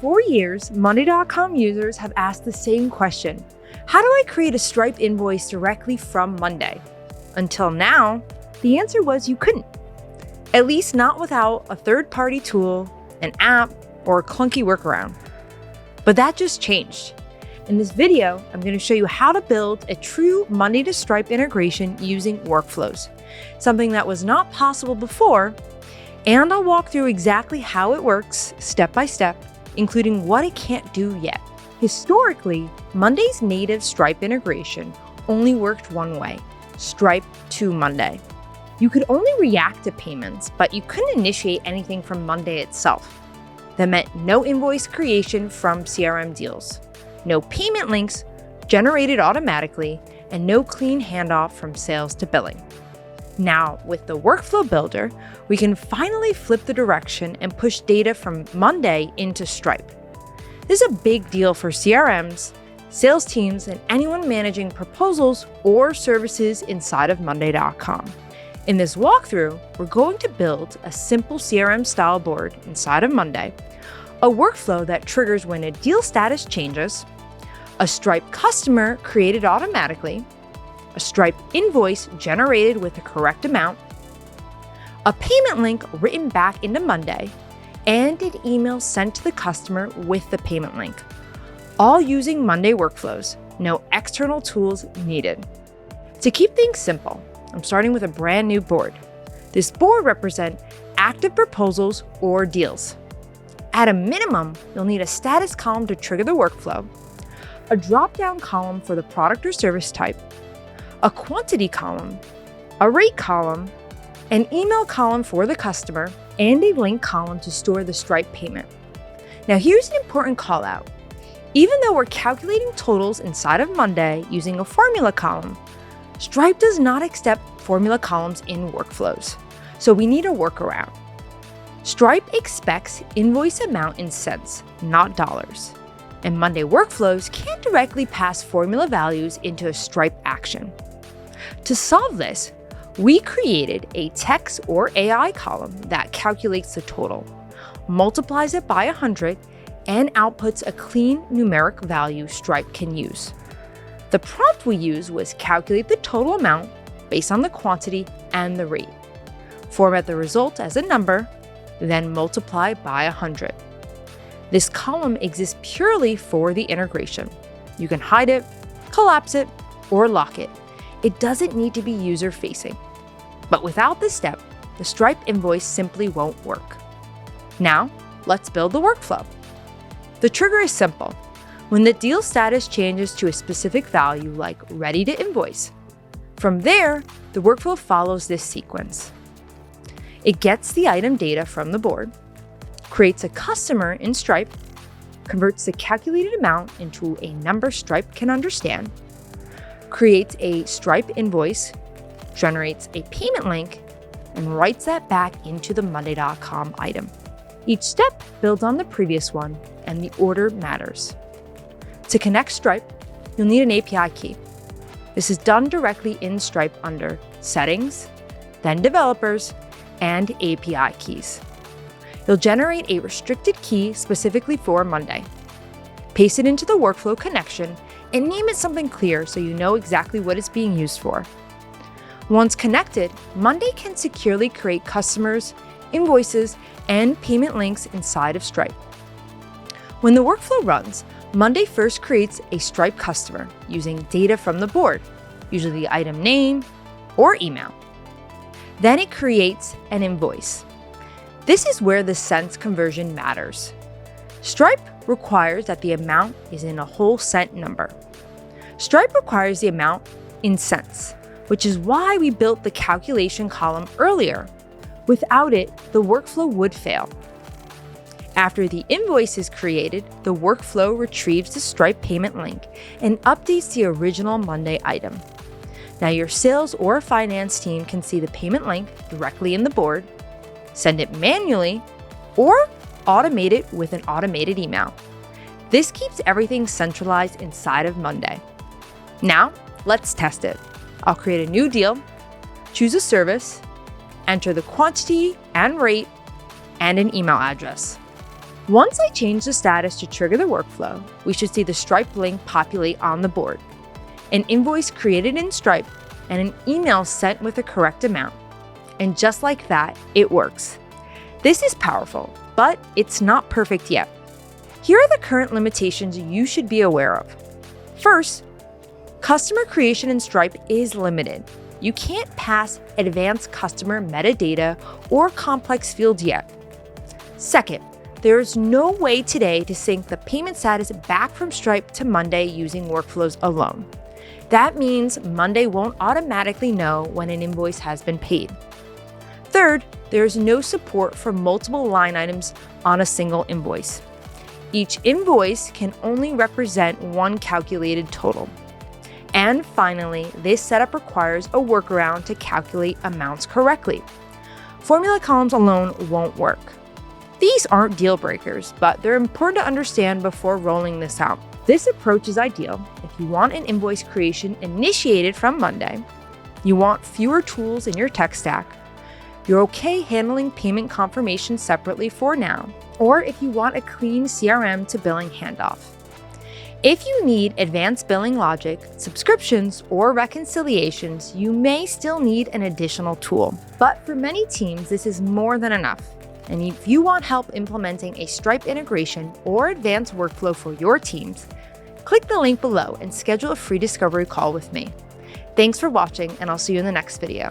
4 years, Monday.com users have asked the same question. How do I create a Stripe invoice directly from Monday? Until now, the answer was you couldn't. At least not without a third-party tool, an app, or a clunky workaround. But that just changed. In this video, I'm going to show you how to build a true Monday to Stripe integration using workflows, something that was not possible before, and I'll walk through exactly how it works step by step, including what it can't do yet. Historically, Monday's native Stripe integration only worked one way, Stripe to Monday. You could only react to payments, but you couldn't initiate anything from Monday itself. That meant no invoice creation from CRM deals, no payment links generated automatically, and no clean handoff from sales to billing. Now, with the Workflow Builder, we can finally flip the direction and push data from Monday into Stripe. This is a big deal for CRMs, sales teams, and anyone managing proposals or services inside of Monday.com. In this walkthrough, we're going to build a simple CRM-style board inside of Monday, a workflow that triggers when a deal status changes, a Stripe customer created automatically, a Stripe invoice generated with the correct amount, a payment link written back into Monday, and an email sent to the customer with the payment link, all using Monday workflows, no external tools needed. To keep things simple, I'm starting with a brand new board. This board represents active proposals or deals. At a minimum, you'll need a status column to trigger the workflow, a drop-down column for the product or service type, a quantity column, a rate column, an email column for the customer, and a link column to store the Stripe payment. Now here's an important call out. Even though we're calculating totals inside of Monday using a formula column, Stripe does not accept formula columns in workflows, so we need a workaround. Stripe expects invoice amount in cents, not dollars, and Monday workflows can't directly pass formula values into a Stripe action. To solve this, we created a text or AI column that calculates the total, multiplies it by 100, and outputs a clean numeric value Stripe can use. The prompt we used was calculate the total amount based on the quantity and the rate. Format the result as a number, then multiply by 100. This column exists purely for the integration. You can hide it, collapse it, or lock it. It doesn't need to be user-facing. But without this step, the Stripe invoice simply won't work. Now, let's build the workflow. The trigger is simple. When the deal status changes to a specific value like ready to invoice. From there, the workflow follows this sequence. It gets the item data from the board, creates a customer in Stripe, converts the calculated amount into a number Stripe can understand, creates a Stripe invoice, generates a payment link, and writes that back into the Monday.com item. Each step builds on the previous one, and the order matters. To connect Stripe, you'll need an API key. This is done directly in Stripe under Settings, then Developers, and API Keys. You'll generate a restricted key specifically for Monday. Paste it into the workflow connection and name it something clear so you know exactly what it's being used for. Once connected, Monday can securely create customers, invoices, and payment links inside of Stripe. When the workflow runs, Monday first creates a Stripe customer using data from the board, usually the item name or email. Then it creates an invoice. This is where the cents conversion matters. Stripe requires that the amount is in a whole cent number. Stripe requires the amount in cents, which is why we built the calculation column earlier. Without it, the workflow would fail. After the invoice is created, the workflow retrieves the Stripe payment link and updates the original Monday item. Now your sales or finance team can see the payment link directly in the board, send it manually, or automate it with an automated email. This keeps everything centralized inside of Monday. Now, let's test it. I'll create a new deal, choose a service, enter the quantity and rate, and an email address. Once I change the status to trigger the workflow, we should see the Stripe link populate on the board, an invoice created in Stripe, and an email sent with the correct amount. And just like that, it works. This is powerful, but it's not perfect yet. Here are the current limitations you should be aware of. First, customer creation in Stripe is limited. You can't pass advanced customer metadata or complex fields yet. Second, there is no way today to sync the payment status back from Stripe to Monday using workflows alone. That means Monday won't automatically know when an invoice has been paid. Third, there is no support for multiple line items on a single invoice. Each invoice can only represent one calculated total. And finally, this setup requires a workaround to calculate amounts correctly. Formula columns alone won't work. These aren't deal breakers, but they're important to understand before rolling this out. This approach is ideal if you want an invoice creation initiated from Monday, you want fewer tools in your tech stack, you're okay handling payment confirmation separately for now, or if you want a clean CRM to billing handoff. If you need advanced billing logic, subscriptions, or reconciliations, you may still need an additional tool. But for many teams, this is more than enough. And if you want help implementing a Stripe integration or advanced workflow for your teams, click the link below and schedule a free discovery call with me. Thanks for watching, and I'll see you in the next video.